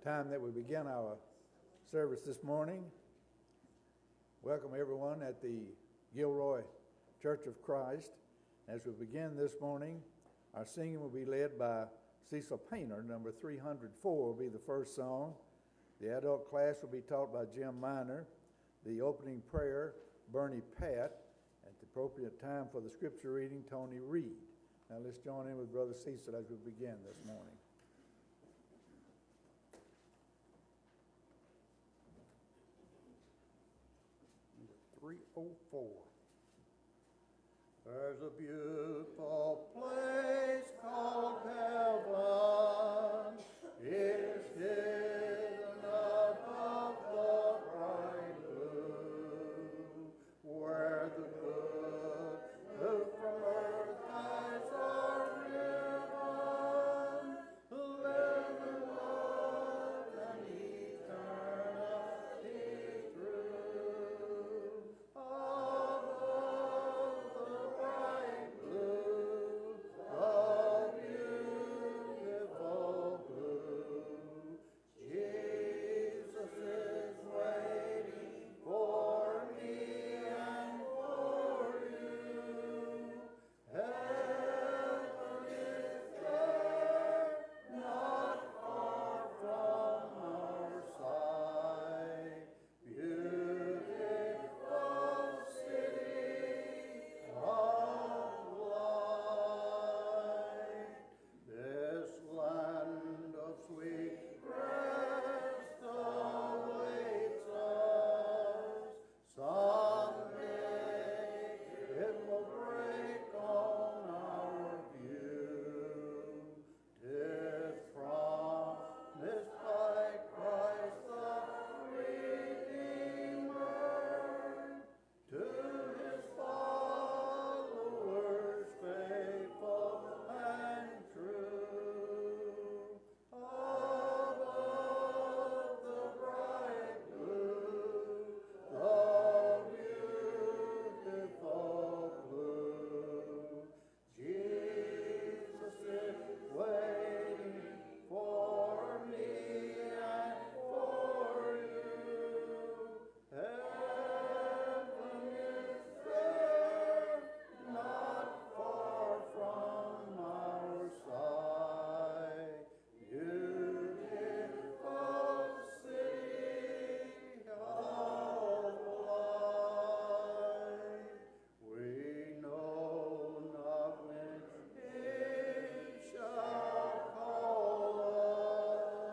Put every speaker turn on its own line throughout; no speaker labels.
Time that we begin our service this morning. Welcome everyone at the Gilroy Church of Christ. As we begin this morning, our singing will be led by Cecil Painter. Number 304 will be the first song. The adult class will be taught by Jim Miner. The opening prayer, Bernie Pat. At the appropriate time for the scripture reading, Tony Reed. Now let's join in with Brother Cecil as we begin this morning. Number 304. There's a beautiful place called heaven. It is hidden above the bright blue, where the good who from earth eyes are riven, live in love and eternity through. Above the bright blue, the beautiful blue, Jesus is waiting for me and for you. Heaven is there, not far from our side. Beautiful city of light. This land of sweet rest awaits us. Someday it will break on our view. 'Tis promised by Christ the Redeemer to his followers faithful and true. Above the bright blue, the beautiful blue, Jesus is waiting for me and for you. Heaven is there, not far from our side. Beautiful city of light. We know not when it shall call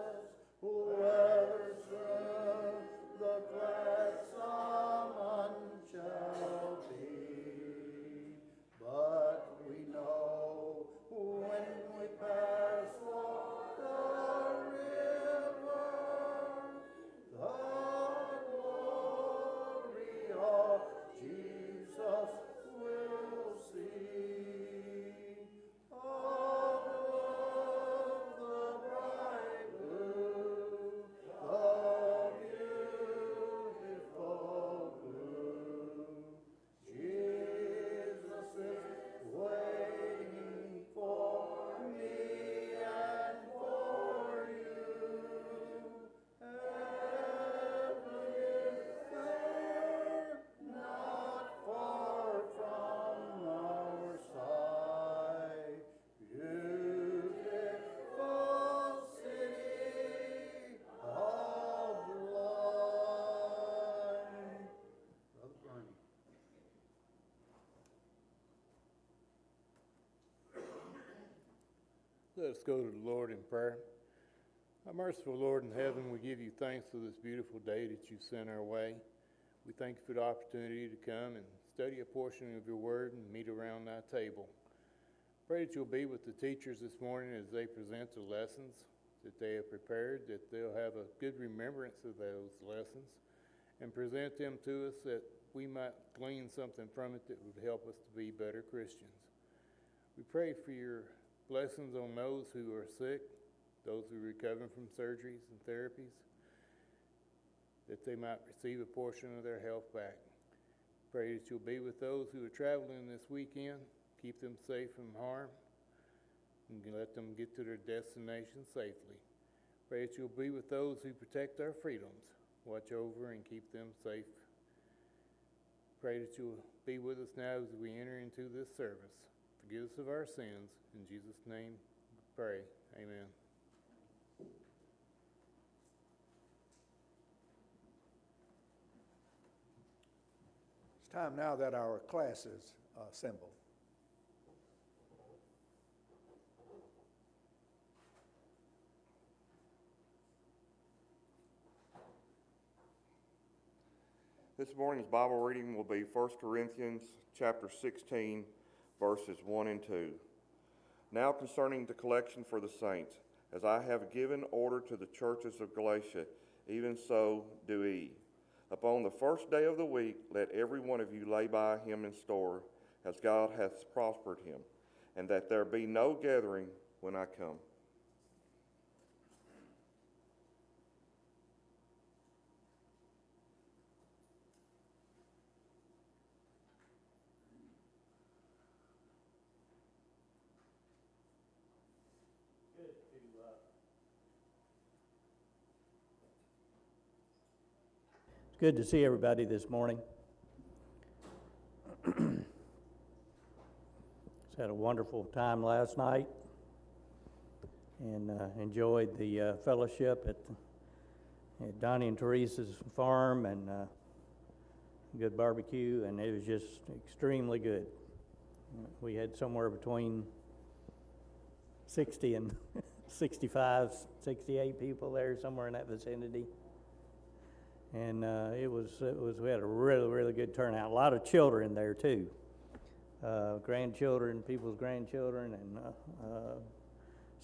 us, whether soon the glad summons shall be. But we know when we pass the river, the glory of Jesus will see. Above the bright blue, the beautiful blue, Jesus is waiting for me and for you. Heaven is there, not far from our side. Beautiful city of light. Brother Bernie.
Let us go to the Lord in prayer. Our merciful Lord in heaven, we give you thanks for this beautiful day that you sent our way. We thank you for the opportunity to come and study a portion of your word and meet around thy table. Pray that you'll be with the teachers this morning as they present the lessons that they have prepared, that they'll have a good remembrance of those lessons and present them to us that we might glean something from it that would help us to be better Christians. We pray for your blessings on those who are sick, those who are recovering from surgeries and therapies, that they might receive a portion of their health back. Pray that you'll be with those who are traveling this weekend, keep them safe from harm, and let them get to their destination safely. Pray that you'll be with those who protect our freedoms. Watch over and keep them safe. Pray that you'll be with us now as we enter into this service. Forgive us of our sins. In Jesus' name we pray. Amen.
It's time now that our classes assemble.
This morning's Bible reading will be 1 Corinthians chapter 16, verses 1 and 2. Now concerning the collection for the saints, as I have given order to the churches of Galatia, even so do ye. Upon the first day of the week, let every one of you lay by him in store, as God hath prospered him, and that there be no gathering when I come.
It's good to see everybody this morning. Just had a wonderful time last night and enjoyed the fellowship at Donnie and Teresa's farm and good barbecue, and it was just extremely good. We had somewhere between 60 and 65, 68 people there, somewhere in that vicinity. And we had a really good turnout. A lot of children there too, grandchildren, people's grandchildren, and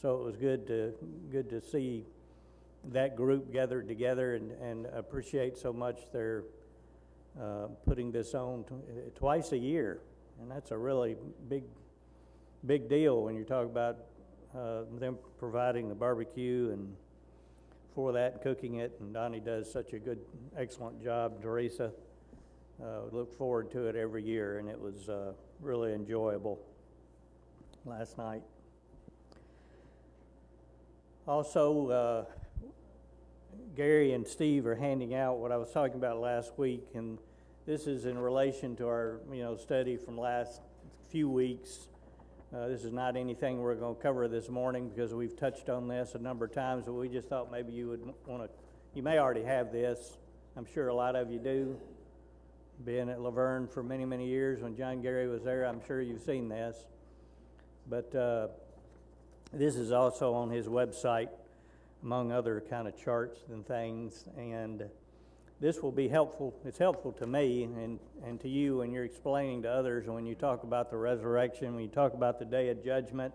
so it was good to see that group gathered together and appreciate so much their putting this on twice a year, and that's a really big deal when you talk about them providing the barbecue and for that, cooking it, and Donnie does such a excellent job. Teresa, look forward to it every year, and it was really enjoyable last night. Also, Gary and Steve are handing out what I was talking about last week, and this is in relation to our study from last few weeks. This is not anything we're going to cover this morning because we've touched on this a number of times, but we just thought maybe you would want to, you may already have this. I'm sure a lot of you do. Being at Laverne for many years when John Gary was there, I'm sure you've seen this. But this is also on his website, among other kind of charts and things, and this will be helpful. It's helpful to me and to you when you're explaining to others when you talk about the resurrection, when you talk about the day of judgment,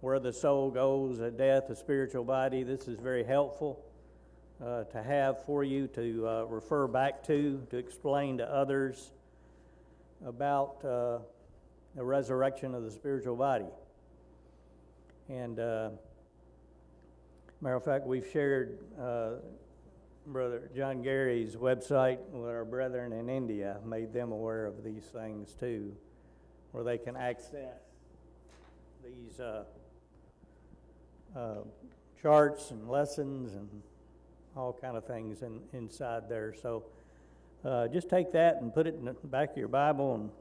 where the soul goes at death, the spiritual body. This is very helpful to have for you to refer back to explain to others about the resurrection of the spiritual body. And matter of fact, we've shared Brother John Gary's website with our brethren in India, made them aware of these things too, where they can access these charts and lessons and all kind of things inside there. So just take that and put it in the back of your Bible, and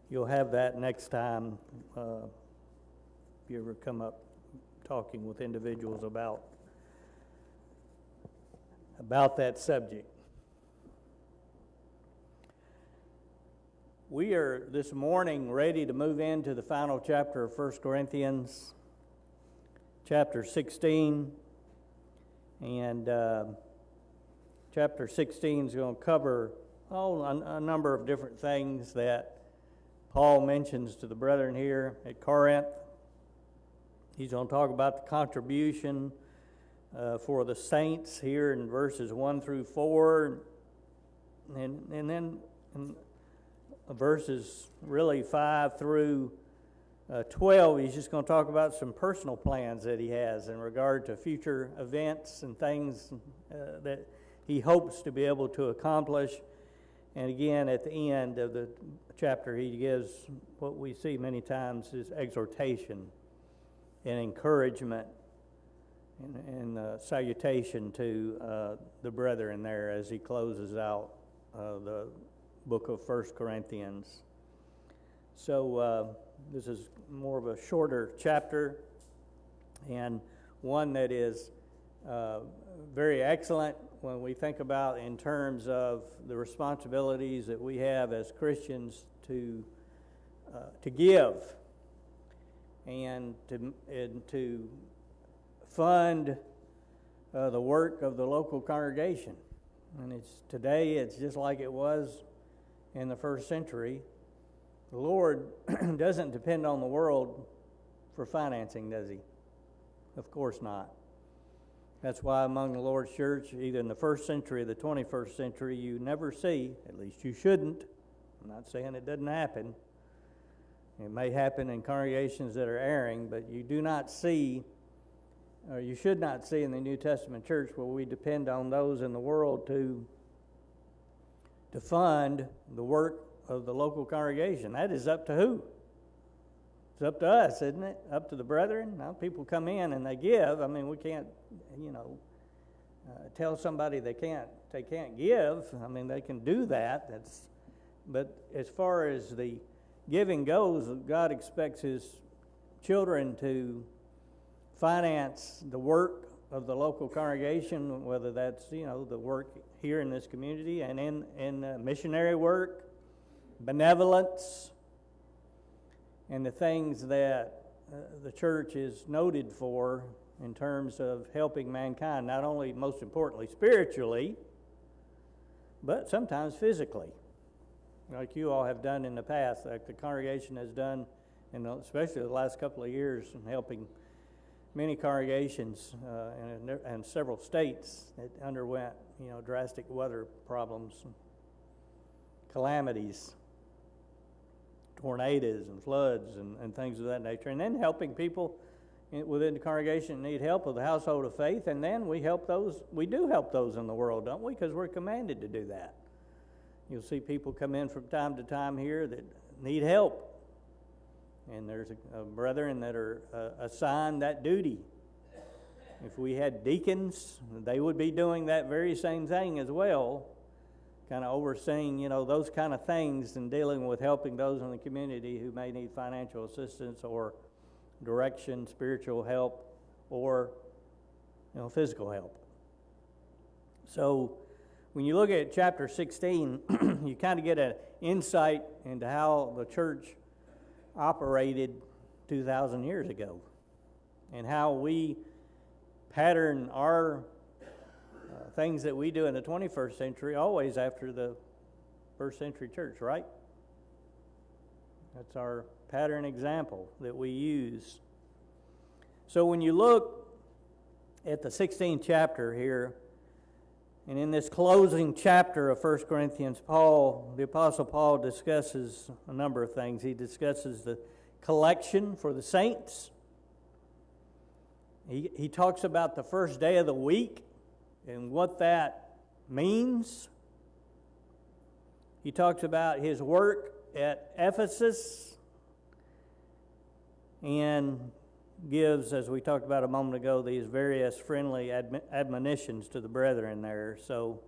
you'll have that next time if you ever come up talking with individuals about that subject. We are this morning ready to move into the final chapter of 1 Corinthians, chapter 16. And chapter 16 is going to cover a number of different things that Paul mentions to the brethren here at Corinth. He's going to talk about the contribution for the saints here in verses 1 through 4, and then in verses really 5 through 12, he's just going to talk about some personal plans that he has in regard to future events and things that he hopes to be able to accomplish. And again, at the end of the chapter, he gives what we see many times is exhortation and encouragement and salutation to the brethren there as he closes out the book of 1 Corinthians. So this is more of a shorter chapter, and one that is very excellent when we think about in terms of the responsibilities that we have as Christians to give and to fund the work of the local congregation. And today it's just like it was in the first century. The Lord doesn't depend on the world for financing, does he? Of course not. That's why among the Lord's church, either in the first century or the 21st century, you never see, at least you shouldn't, I'm not saying it doesn't happen. It may happen in congregations that are erring, but you do not see, or you should not see in the New Testament church where we depend on those in the world to fund the work of the local congregation. That is up to who? It's up to us, isn't it? Up to the brethren. Now people come in and they give. I mean, we can't, tell somebody they can't give. I mean, they can do that. But as far as the giving goes, God expects His children to finance the work of the local congregation, whether that's the work here in this community and in missionary work, benevolence, and the things that the church is noted for in terms of helping mankind, not only, most importantly, spiritually, but sometimes physically, like you all have done in the past, like the congregation has done, especially the last couple of years, in helping many congregations and several states that underwent, drastic weather problems, and calamities, tornadoes and floods and things of that nature, and then helping people within the congregation that need help with the household of faith, and then we do help those in the world, don't we? Because we're commanded to do that. You'll see people come in from time to time here that need help, and there's a brethren that are assigned that duty. If we had deacons, they would be doing that very same thing as well, kind of overseeing, those kind of things and dealing with helping those in the community who may need financial assistance or direction, spiritual help, or, physical help. So when you look at chapter 16, you kind of get an insight into how the church operated 2,000 years ago and how we pattern our things that we do in the 21st century always after the first century church, right? That's our pattern example that we use. So when you look at the 16th chapter here, and in this closing chapter of 1 Corinthians, the Apostle Paul discusses a number of things. He discusses the collection for the saints. He talks about the first day of the week and what that means. He talks about his work at Ephesus and gives, as we talked about a moment ago, these various friendly admonitions to the brethren there. So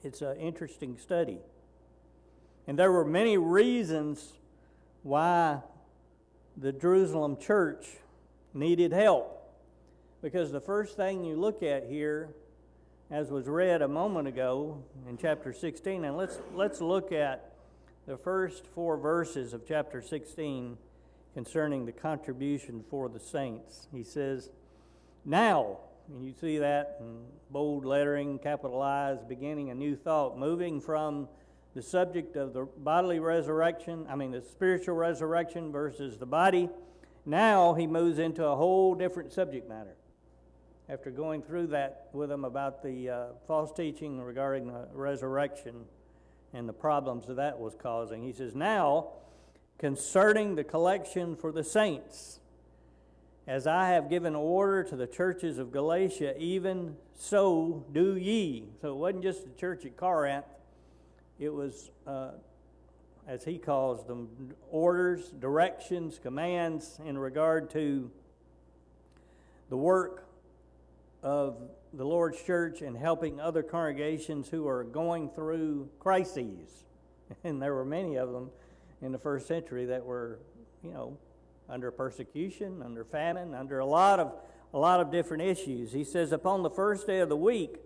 it's an interesting study. And there were many reasons why the Jerusalem church needed help. Because the first thing you look at here, as was read a moment ago in chapter 16, and let's look at the first 4 verses of chapter 16 concerning the contribution for the saints. He says, now, and you see that in bold lettering, capitalized, beginning a new thought, moving from the subject of the bodily resurrection, the spiritual resurrection versus the body. Now he moves into a whole different subject matter. After going through that with them about the false teaching regarding the resurrection and the problems that was causing, he says, now, concerning the collection for the saints, as I have given order to the churches of Galatia, even so do ye. So it wasn't just the church at Corinth. It was, as he calls them, orders, directions, commands in regard to the work of the Lord's church and helping other congregations who are going through crises. And there were many of them in the first century that were, under persecution, under famine, under a lot of different issues. He says, upon the first day of the week,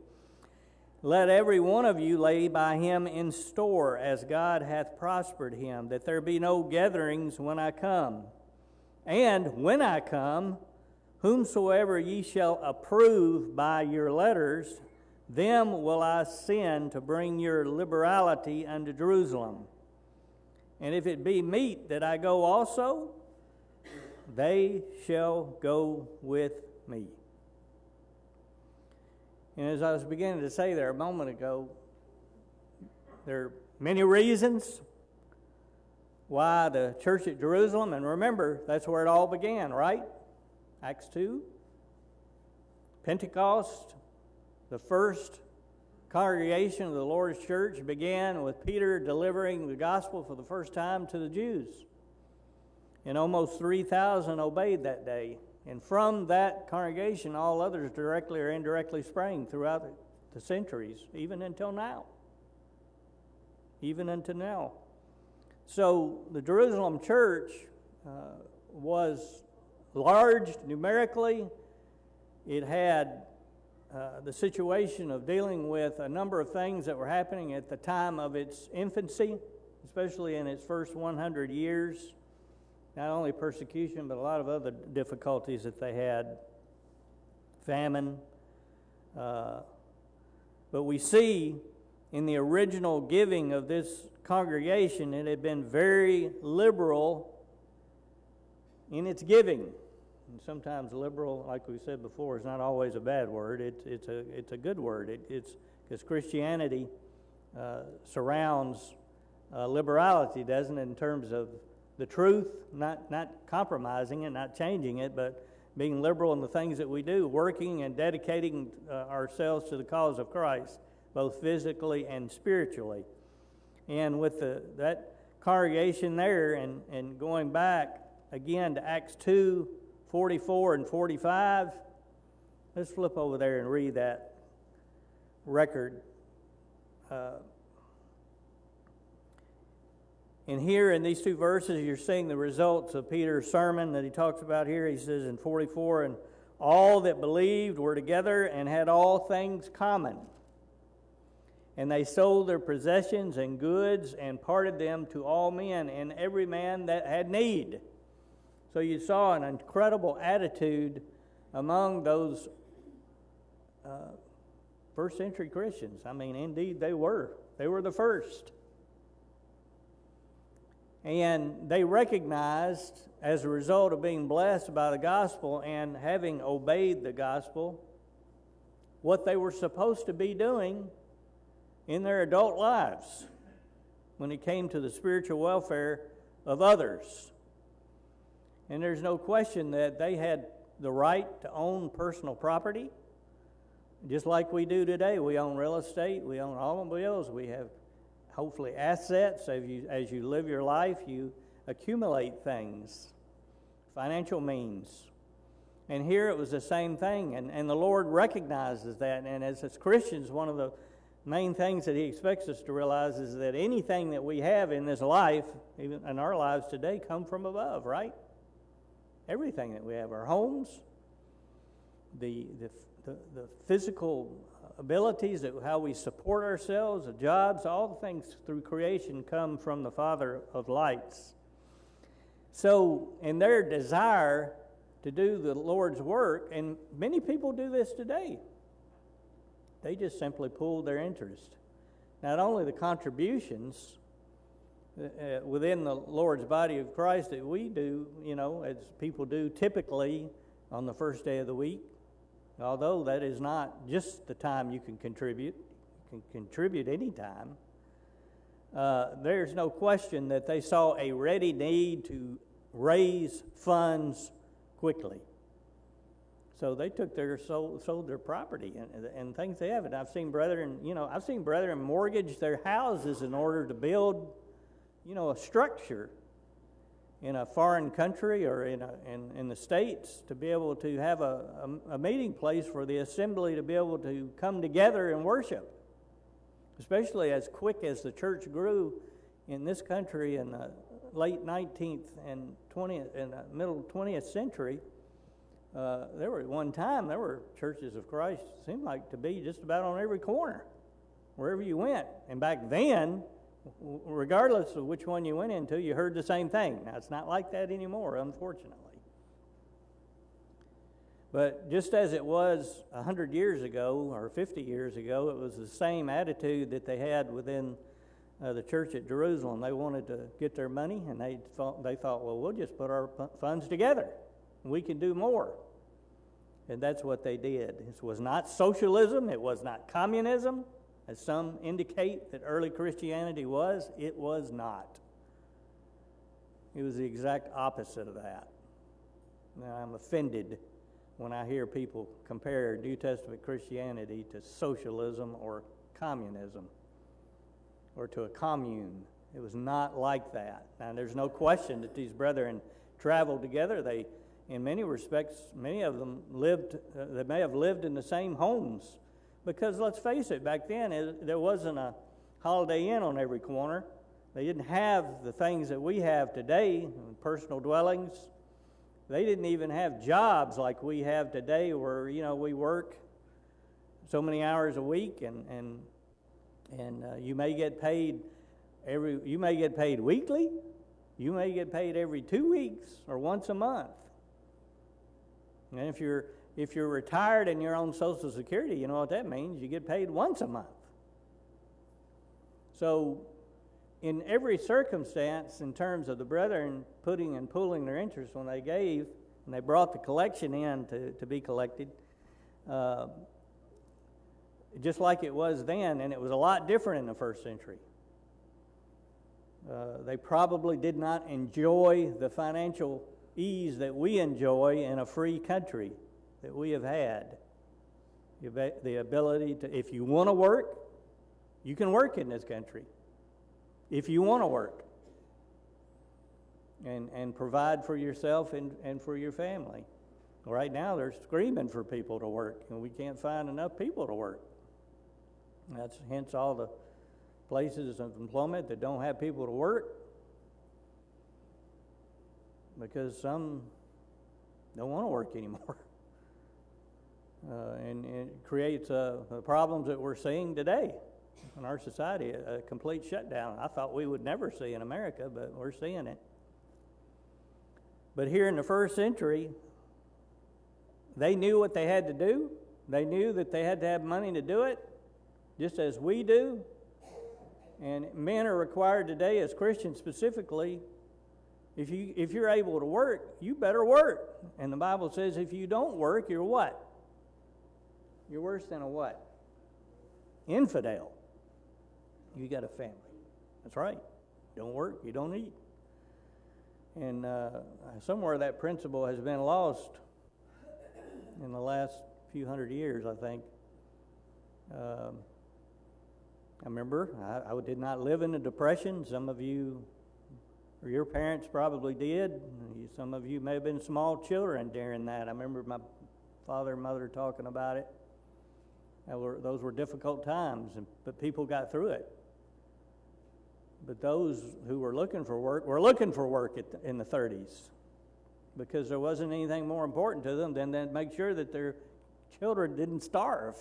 let every one of you lay by him in store, as God hath prospered him, that there be no gatherings when I come. And when I come, whomsoever ye shall approve by your letters, them will I send to bring your liberality unto Jerusalem. And if it be meet that I go also, they shall go with me. And as I was beginning to say there a moment ago, there are many reasons why the church at Jerusalem, and remember, that's where it all began, right? Acts 2, Pentecost, the first congregation of the Lord's church began with Peter delivering the gospel for the first time to the Jews. And almost 3,000 obeyed that day. And from that congregation, all others directly or indirectly sprang throughout the centuries, even until now. Even until now. So the Jerusalem church was large numerically. It had the situation of dealing with a number of things that were happening at the time of its infancy, especially in its first 100 years. Not only persecution, but a lot of other difficulties that they had. Famine. But we see in the original giving of this congregation, it had been very liberal in its giving. And sometimes liberal, like we said before, is not always a bad word. It's a good word. It's because Christianity surrounds liberality, doesn't it, in terms of the truth, not compromising it, not changing it, but being liberal in the things that we do, working and dedicating ourselves to the cause of Christ, both physically and spiritually. And with that congregation there, and going back again to Acts 2, 44 and 45, let's flip over there and read that record. And here in these two verses, you're seeing the results of Peter's sermon that he talks about here. He says in 44, and all that believed were together and had all things common. And they sold their possessions and goods and parted them to all men, and every man that had need. So you saw an incredible attitude among those first century Christians. I mean, indeed they were. They were the first. And they recognized, as a result of being blessed by the gospel and having obeyed the gospel, what they were supposed to be doing in their adult lives when it came to the spiritual welfare of others. And there's no question that they had the right to own personal property, just like we do today. We own real estate, we own automobiles, we have hopefully assets. As you live your life, you accumulate things, financial means. And here it was the same thing, and the Lord recognizes that. And as Christians, one of the main things that He expects us to realize is that anything that we have in this life, even in our lives today, come from above, right? Everything that we have, our homes, the physical abilities, how we support ourselves, the jobs, all the things through creation come from the Father of lights. So, in their desire to do the Lord's work, and many people do this today, they just simply pool their interest. Not only the contributions within the Lord's body of Christ that we do, as people do typically on the first day of the week, although that is not just the time you can contribute. You can contribute any time. There's no question that they saw a ready need to raise funds quickly. So they took sold their property and things they have. And I've seen brethren mortgage their houses in order to build, a structure in a foreign country or in the States to be able to have a meeting place for the assembly to be able to come together and worship. Especially as quick as the church grew in this country in the late 19th and 20th and middle 20th century, there were churches of Christ, seemed like to be just about on every corner, wherever you went. And back then, regardless of which one you went into, you heard the same thing. Now, it's not like that anymore, unfortunately. But just as it was 100 years ago or 50 years ago, it was the same attitude that they had within the church at Jerusalem. They wanted to get their money, and they thought, well, we'll just put our funds together. We can do more. And that's what they did. It was not socialism. It was not communism, as some indicate that early Christianity was. It was not. It was the exact opposite of that. Now, I'm offended when I hear people compare New Testament Christianity to socialism or communism or to a commune. It was not like that. Now, there's no question that these brethren traveled together. They, in many respects, many of them they may have lived in the same homes. Because let's face it, back then there wasn't a Holiday Inn on every corner. They didn't have the things that we have today, personal dwellings. They didn't even have jobs like we have today, where we work so many hours a week, and you may get paid weekly, you may get paid every 2 weeks or once a month. And if you're retired and you're on Social Security, you know what that means? You get paid once a month. So, in every circumstance, in terms of the brethren putting and pooling their interest when they gave, and they brought the collection in to be collected, just like it was then, and it was a lot different in the first century. They probably did not enjoy the financial ease that we enjoy in a free country that we have had. The ability to, if you want to work, you can work in this country. If you want to work and provide for yourself and for your family. Right now they're screaming for people to work, and we can't find enough people to work. That's hence all the places of employment that don't have people to work, because some don't want to work anymore. And it creates the problems that we're seeing today in our society, a complete shutdown. I thought we would never see in America, but we're seeing it. But here in the first century, they knew what they had to do. They knew that they had to have money to do it, just as we do. And men are required today, as Christians specifically, if you're able to work, you better work. And the Bible says if you don't work, you're what? You're worse than a what? Infidel. You got a family. That's right. Don't work, you don't eat. And somewhere that principle has been lost in the last few hundred years, I think. I remember I did not live in the Depression. Some of you, or your parents probably did. Some of you may have been small children during that. I remember my father and mother talking about it. Those were difficult times, but people got through it. But those who were looking for work were looking for work in the 30s, because there wasn't anything more important to them than to make sure that their children didn't starve.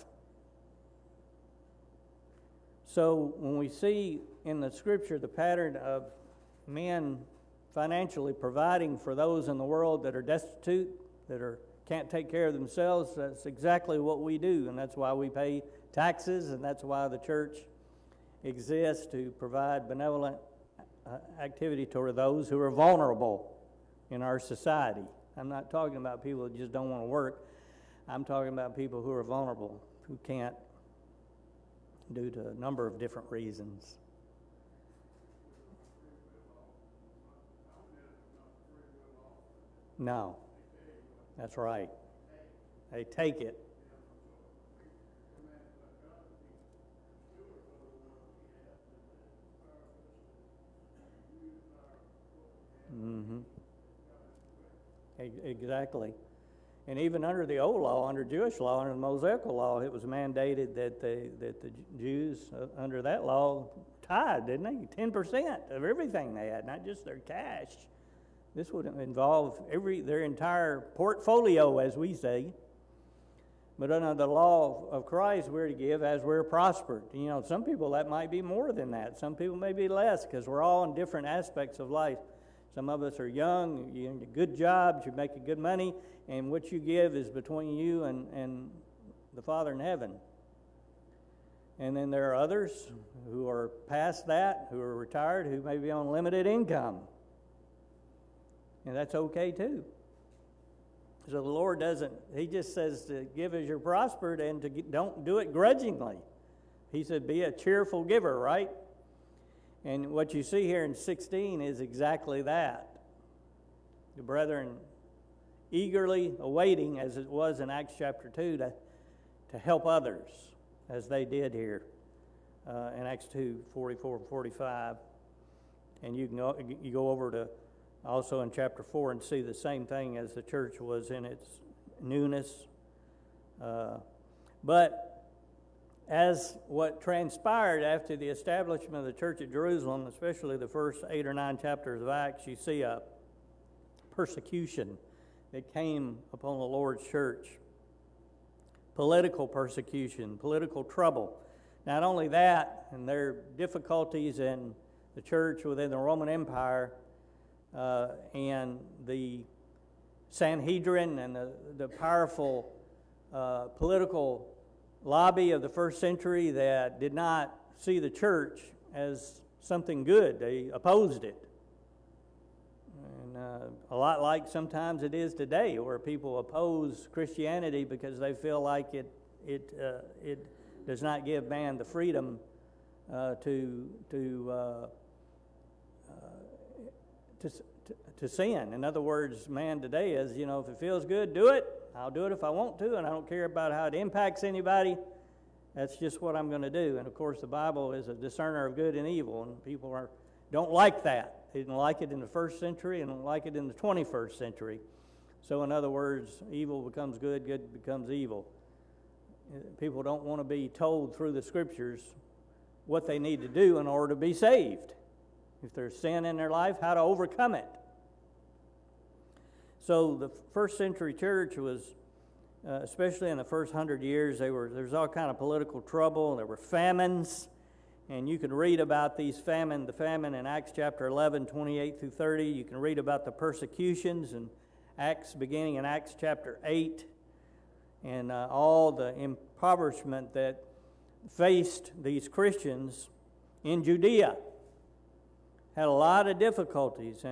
So when we see in the Scripture the pattern of men financially providing for those in the world that are destitute, that can't take care of themselves, that's exactly what we do, and that's why we pay taxes, and that's why the church exists, to provide benevolent activity toward those who are vulnerable in our society. I'm not talking about people that just don't want to work. I'm talking about people who are vulnerable, who can't, due to a number of different reasons. No, that's right. They take it. Mm-hmm. Exactly. And even under the old law, under Jewish law, under the Mosaical law, it was mandated that the Jews under that law tithe, didn't they? 10% of everything they had, not just their cash. This would involve their entire portfolio, as we say. But under the law of Christ, we're to give as we're prospered. You know, some people that might be more than that. Some people may be less, because we're all in different aspects of life. Some of us are young, you have good jobs, you're making good money, and what you give is between you and the Father in heaven. And then there are others who are past that, who are retired, who may be on limited income. And that's okay too. So the Lord doesn't, He just says to give as you're prospered and don't do it grudgingly. He said be a cheerful giver, right? And what you see here in 16 is exactly that. The brethren eagerly awaiting, as it was in Acts chapter 2, to help others, as they did here in Acts 2, 44 and 45. And you go over to also in chapter 4 and see the same thing as the church was in its newness. But as what transpired after the establishment of the church at Jerusalem, especially the first 8 or 9 chapters of Acts, you see a persecution that came upon the Lord's church. Political persecution, political trouble. Not only that, and there are difficulties in the church within the Roman Empire, and the Sanhedrin and the powerful political lobby of the first century that did not see the church as something good. They opposed it. And a lot like sometimes it is today, where people oppose Christianity because they feel like it does not give man the freedom to sin. In other words, man today is, if it feels good, do it. I'll do it if I want to, and I don't care about how it impacts anybody. That's just what I'm going to do. And of course, the Bible is a discerner of good and evil, and people don't like that. They didn't like it in the first century and don't like it in the 21st century. So in other words, evil becomes good, good becomes evil. People don't want to be told through the Scriptures what they need to do in order to be saved. If there's sin in their life, how to overcome it. So the first century church was, especially in the first 100 years, there was all kind of political trouble. There were famines, and you can read about the famine in Acts chapter 11, 28 through 30. You can read about the persecutions in beginning in Acts chapter 8, and all the impoverishment that faced these Christians in Judea. Had a lot of difficulties,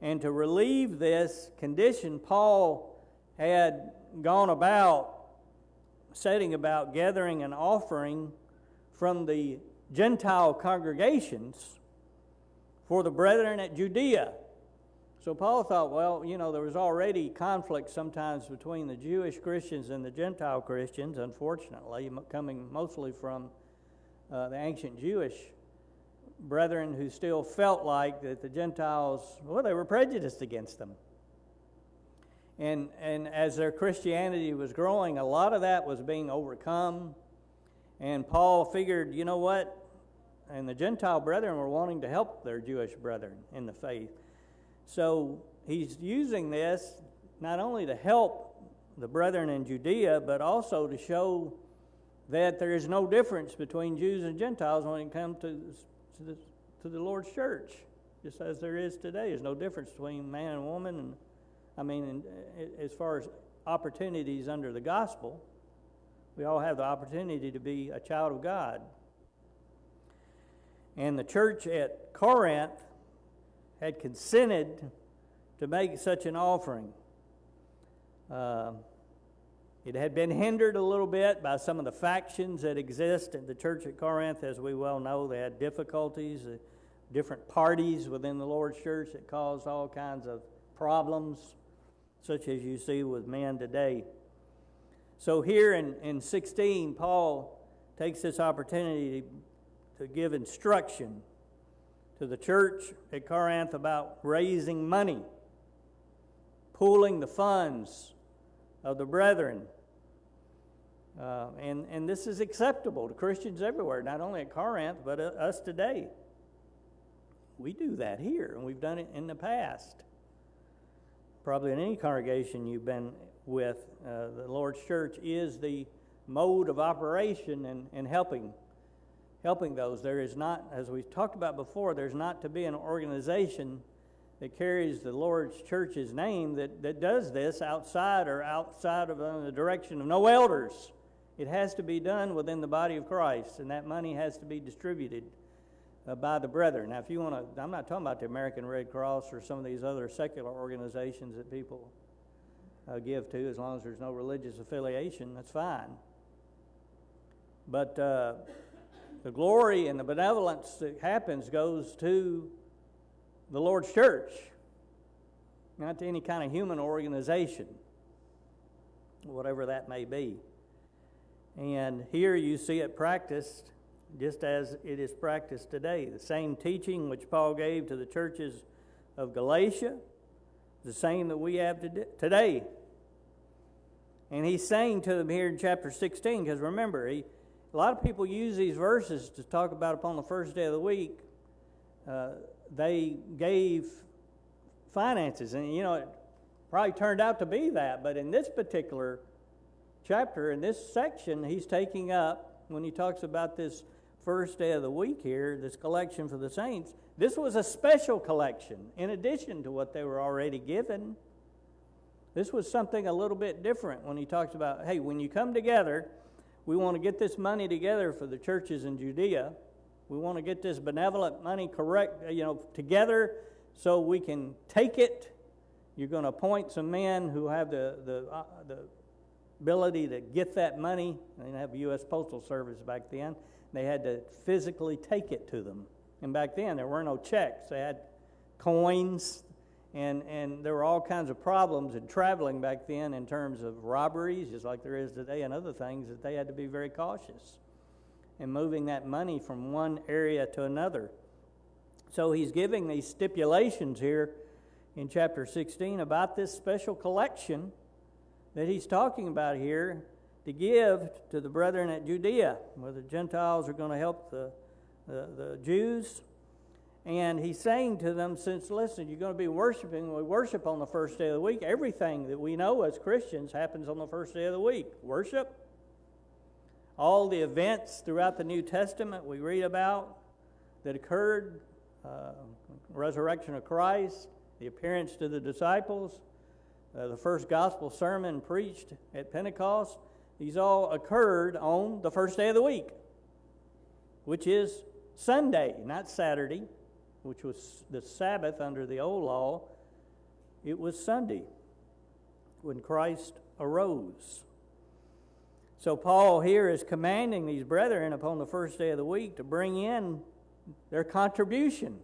and to relieve this condition, Paul had gone about setting about gathering an offering from the Gentile congregations for the brethren at Judea. So Paul thought, well, there was already conflict sometimes between the Jewish Christians and the Gentile Christians, unfortunately, coming mostly from the ancient Jewish brethren who still felt like that the Gentiles, they were prejudiced against them. And as their Christianity was growing, a lot of that was being overcome. And Paul figured, you know what? And the Gentile brethren were wanting to help their Jewish brethren in the faith. So he's using this not only to help the brethren in Judea, but also to show that there is no difference between Jews and Gentiles when it comes to the Lord's church, just as there is today. There's no difference between man and woman, and as far as opportunities under the gospel, we all have the opportunity to be a child of God. And the church at Corinth had consented to make such an offering. It had been hindered a little bit by some of the factions that exist in the church at Corinth. As we well know, they had difficulties, different parties within the Lord's church that caused all kinds of problems, such as you see with men today. So here in 16, Paul takes this opportunity to give instruction to the church at Corinth about raising money, pooling the funds of the brethren. And this is acceptable to Christians everywhere, not only at Corinth, but us today. We do that here, and we've done it in the past. Probably in any congregation you've been with, the Lord's church is the mode of operation in helping those. There is not, as we've talked about before, there's not to be an organization that carries the Lord's church's name that does this outside of the direction of no elders. It has to be done within the body of Christ, and that money has to be distributed by the brethren. Now, if you want to, I'm not talking about the American Red Cross or some of these other secular organizations that people give to, as long as there's no religious affiliation, that's fine. But the glory and the benevolence that happens goes to the Lord's church, not to any kind of human organization, whatever that may be. And here you see it practiced just as it is practiced today. The same teaching which Paul gave to the churches of Galatia, the same that we have today. And he's saying to them here in chapter 16, because remember, a lot of people use these verses to talk about upon the first day of the week. They gave finances, and it probably turned out to be that, but in this particular chapter, in this section, he's taking up, when he talks about this first day of the week here, this collection for the saints, this was a special collection in addition to what they were already given. This was something a little bit different when he talks about, hey, when you come together, we want to get this money together for the churches in Judea. We want to get this benevolent money together so we can take it. You're going to appoint some men who have the ability to get that money. They didn't have a U.S. Postal Service back then. They had to physically take it to them. And back then, there were no checks. They had coins, and there were all kinds of problems in traveling back then in terms of robberies, just like there is today, and other things that they had to be very cautious in moving that money from one area to another. So he's giving these stipulations here in chapter 16 about this special collection that he's talking about here to give to the brethren at Judea, where the Gentiles are going to help the Jews. And he's saying to them, since, listen, you're going to be worshiping, we worship on the first day of the week. Everything that we know as Christians happens on the first day of the week. Worship. All the events throughout the New Testament we read about that occurred, resurrection of Christ, the appearance to the disciples, the first gospel sermon preached at Pentecost, these all occurred on the first day of the week, which is Sunday, not Saturday, which was the Sabbath under the old law. It was Sunday when Christ arose. So Paul here is commanding these brethren upon the first day of the week to bring in their contribution.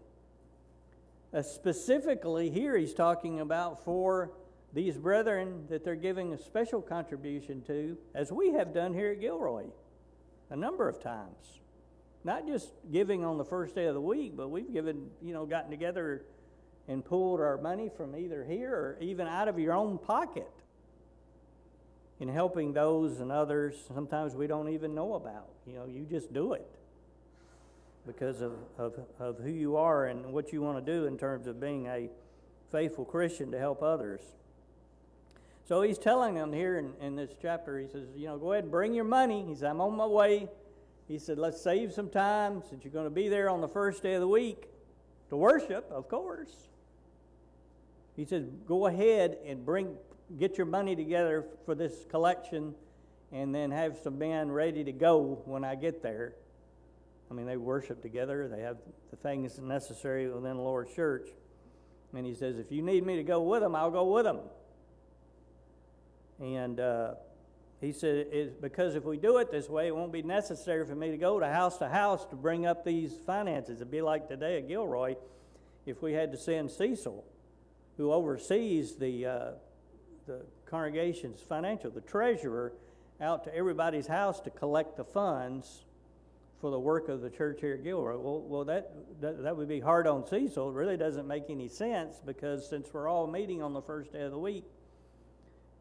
Specifically here he's talking about for these brethren that they're giving a special contribution to, as we have done here at Gilroy a number of times. Not just giving on the first day of the week, but we've given, gotten together and pooled our money from either here or even out of your own pocket in helping those and others sometimes we don't even know about. You just do it because of who you are and what you want to do in terms of being a faithful Christian to help others. So he's telling them here in this chapter, he says, go ahead and bring your money. He said, I'm on my way. He said, let's save some time since you're going to be there on the first day of the week to worship, of course. He says, go ahead and get your money together for this collection and then have some men ready to go when I get there. I mean, they worship together. They have the things necessary within the Lord's church. And he says, if you need me to go with them, I'll go with them. And he said, because if we do it this way, it won't be necessary for me to go to house to bring up these finances. It'd be like today at Gilroy, if we had to send Cecil, who oversees the congregation's financial, the treasurer, out to everybody's house to collect the funds for the work of the church here at Gilroy. Well, that would be hard on Cecil. It really doesn't make any sense, because since we're all meeting on the first day of the week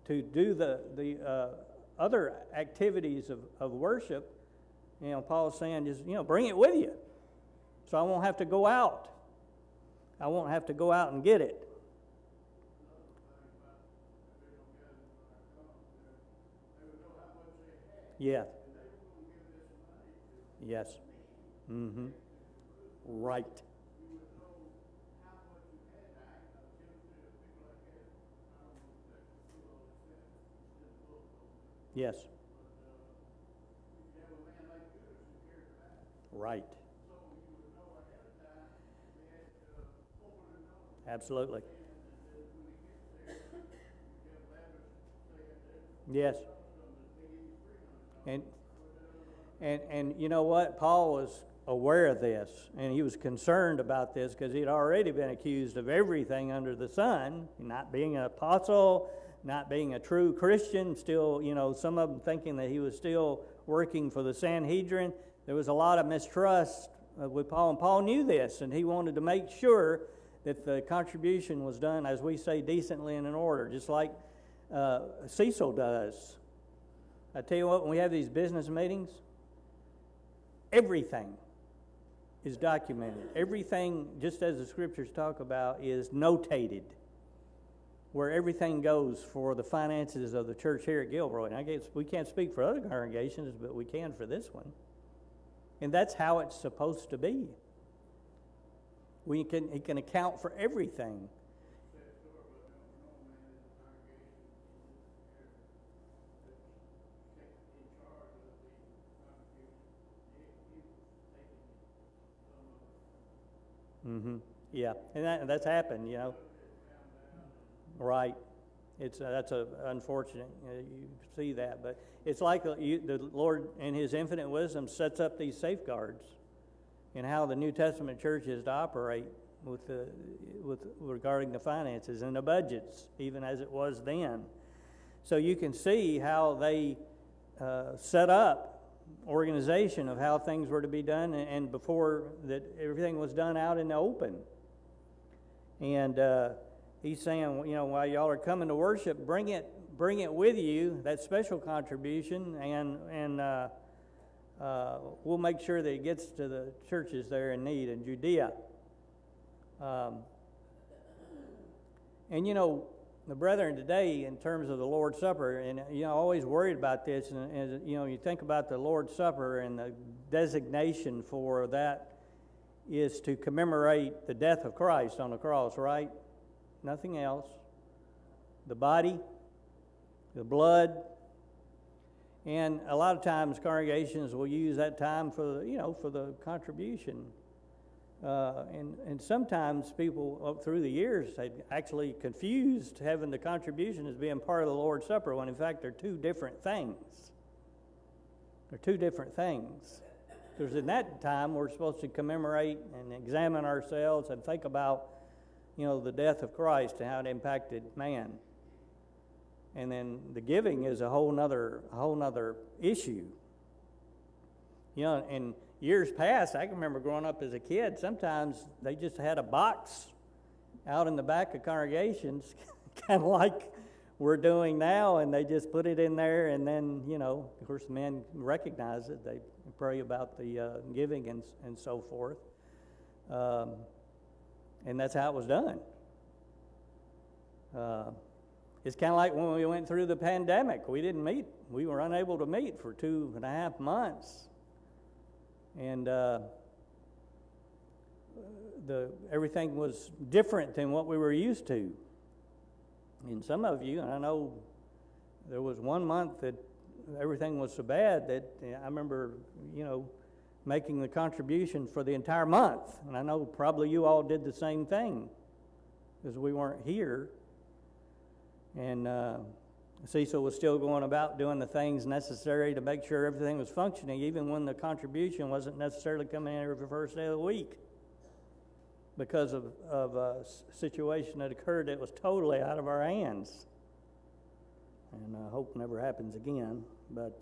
to do the other activities of worship, Paul's saying, just, bring it with you, so I won't have to go out. I won't have to go out and get it. Yeah. Yes. Mm-hmm. Right. Yes. Right. Absolutely. Yes. And you know what? Paul was aware of this, and he was concerned about this, because he'd already been accused of everything under the sun, not being an apostle, not being a true Christian, still, some of them thinking that he was still working for the Sanhedrin. There was a lot of mistrust with Paul, and Paul knew this, and he wanted to make sure that the contribution was done, as we say, decently and in order, just like Cecil does. I tell you what, when we have these business meetings, everything is documented. Everything, just as the scriptures talk about, is notated, where everything goes for the finances of the church here at Gilroy. And I guess we can't speak for other congregations, but we can for this one. And that's how it's supposed to be. He can account for everything. Mm-hmm. Yeah, and that's happened, Right. That's unfortunate. You see that, but it's like the Lord, in His infinite wisdom, sets up these safeguards in how the New Testament church is to operate with regarding the finances and the budgets, even as it was then. So you can see how they set up organization of how things were to be done, and before that, everything was done out in the open. And he's saying, while y'all are coming to worship, bring it with you, that special contribution, and we'll make sure that it gets to the churches there in need in Judea. And the brethren today, in terms of the Lord's Supper, and always worried about this, and you think about the Lord's Supper, and the designation for that is to commemorate the death of Christ on the cross, right? Nothing else. The body, the blood, and a lot of times congregations will use that time for the contribution. And sometimes people up through the years had actually confused having the contribution as being part of the Lord's Supper, when in fact they're two different things. They're two different things. Because in that time we're supposed to commemorate and examine ourselves and think about, the death of Christ and how it impacted man. And then the giving is a whole nother issue. And years past, I can remember growing up as a kid, sometimes they just had a box out in the back of congregations, kind of like we're doing now, and they just put it in there, and then, of course, the men recognize it. They pray about the giving and so forth. And that's how it was done. It's kind of like when we went through the pandemic. We didn't meet. We were unable to meet for 2.5 months. And everything was different than what we were used to. And some of you, and I know there was one month that everything was so bad that I remember, making the contribution for the entire month. And I know probably you all did the same thing, because we weren't here. And Cecil was still going about doing the things necessary to make sure everything was functioning, even when the contribution wasn't necessarily coming in every first day of the week, because of a situation that occurred that was totally out of our hands. And I hope never happens again. But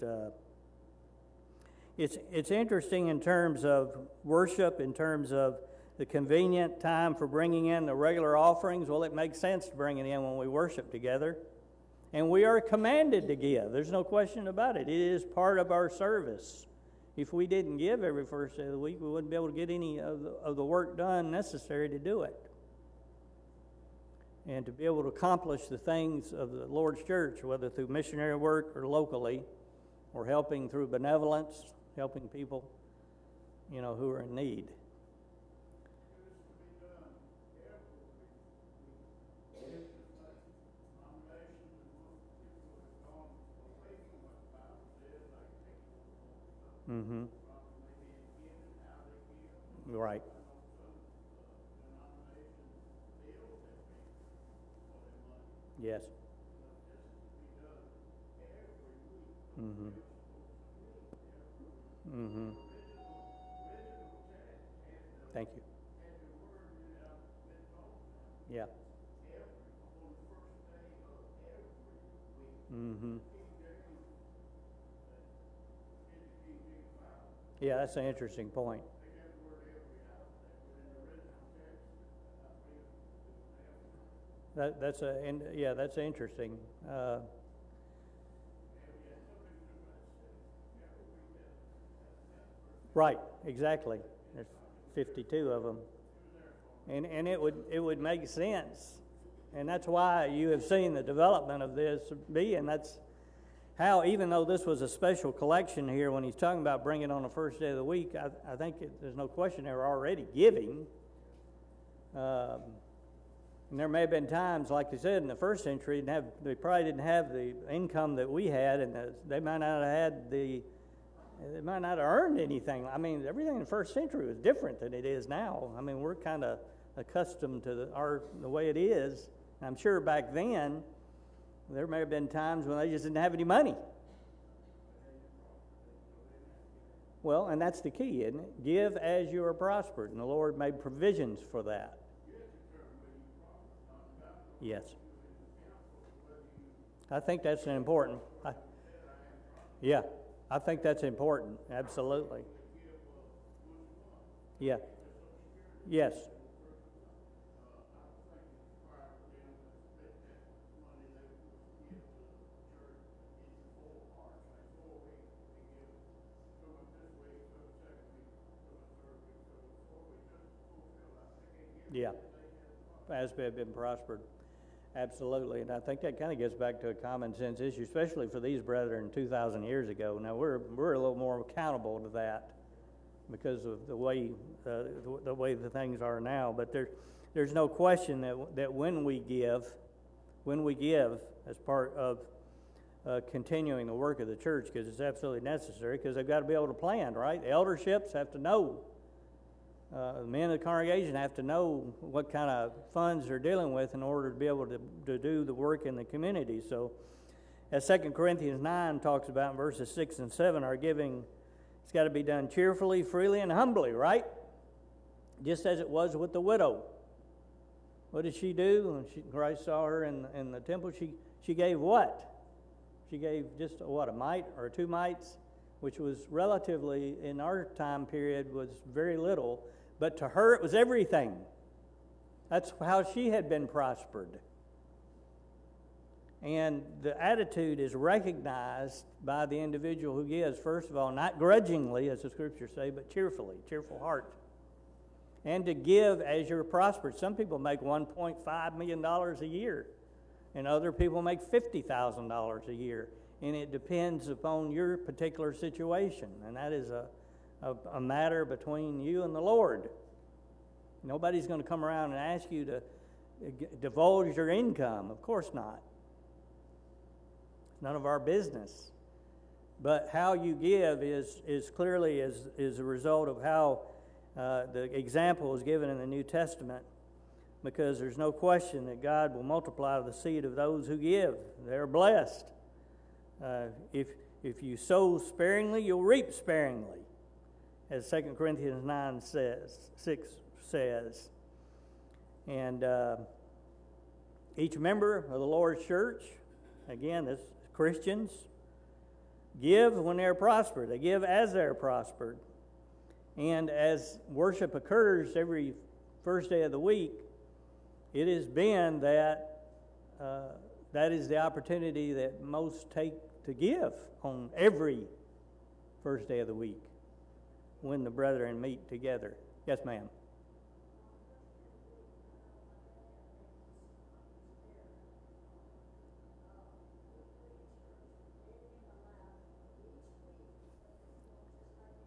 it's interesting in terms of worship, in terms of the convenient time for bringing in the regular offerings. Well, it makes sense to bring it in when we worship together. And we are commanded to give. There's no question about it. It is part of our service. If we didn't give every first day of the week, we wouldn't be able to get any of the work done necessary to do it. And to be able to accomplish the things of the Lord's church, whether through missionary work or locally, or helping through benevolence, helping people, who are in need. Mm-hmm. Right. Yes. Mm-hmm. Mm-hmm. Thank you. Yeah. Mm-hmm. Yeah, that's an interesting point. That's interesting. Right, exactly. There's 52 of them, and it would make sense, and that's why you have seen the development of this be, and that's how, even though this was a special collection here, when he's talking about bringing it on the first day of the week, I think there's no question they were already giving. And there may have been times, like they said, in the first century, they probably didn't have the income that we had, and they might not have earned anything. I mean, everything in the first century was different than it is now. I mean, we're kind of accustomed to the way it is. I'm sure back then, there may have been times when they just didn't have any money. Well, and that's the key, isn't it? Give as you are prospered, and the Lord made provisions for that. Yes. I think that's an important. I think that's important. Absolutely. Yeah. Yes. Yeah. As we have been prospered. Absolutely, and I think that kind of gets back to a common sense issue, especially for these brethren 2,000 years ago. Now we're a little more accountable to that because of the way the things are now. But there's no question that when we give as part of continuing the work of the church, because it's absolutely necessary, because they've got to be able to plan, right? The elderships have to know. The men of the congregation have to know what kind of funds they're dealing with in order to be able to do the work in the community. So, as 2 Corinthians 9 talks about in verses 6 and 7, our giving, it's got to be done cheerfully, freely, and humbly, right? Just as it was with the widow. What did she do when Christ saw her in the temple? She gave what? She gave just a mite or 2 mites, which was relatively, in our time period, was very little. But to her, it was everything. That's how she had been prospered. And the attitude is recognized by the individual who gives, first of all, not grudgingly, as the scriptures say, but cheerfully, cheerful heart. And to give as you're prospered. Some people make $1.5 million a year, and other people make $50,000 a year. And it depends upon your particular situation, and that is a matter between you and the Lord. Nobody's going to come around and ask you to divulge your income. Of course not. It's none of our business. But how you give is clearly is a result of how the example is given in the New Testament, because there's no question that God will multiply the seed of those who give. They're blessed. If you sow sparingly, you'll reap sparingly, as 2 Corinthians 6 says. And each member of the Lord's church, again, as Christians, give when they're prospered. They give as they're prospered. And as worship occurs every first day of the week, it has been that that is the opportunity that most take to give on every first day of the week when the brethren meet together. Yes, ma'am.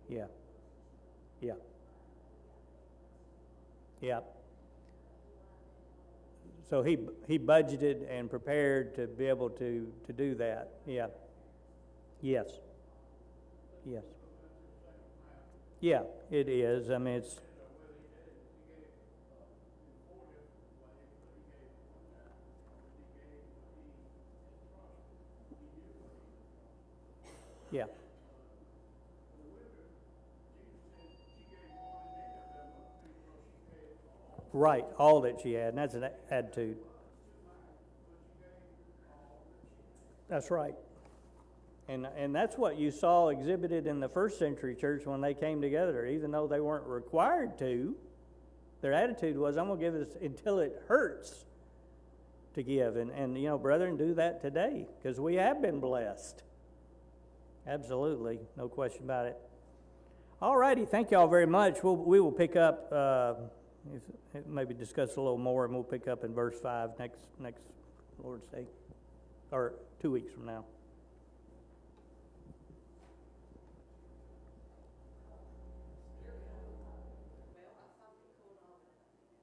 Yeah. Yeah. Yeah. So he budgeted and prepared to be able to do that. Yeah. Yes. Yes. Yeah, it is. I mean, it's. Yeah. Right, all that she had, and that's an attitude. That's right. And that's what you saw exhibited in the first century church when they came together. Even though they weren't required to, their attitude was, I'm going to give this until it hurts to give. And you know, brethren, do that today, because we have been blessed. Absolutely, no question about it. All righty, thank you all very much. We will pick up, maybe discuss a little more, and we'll pick up in verse 5 next Lord's Day, or 2 weeks from now.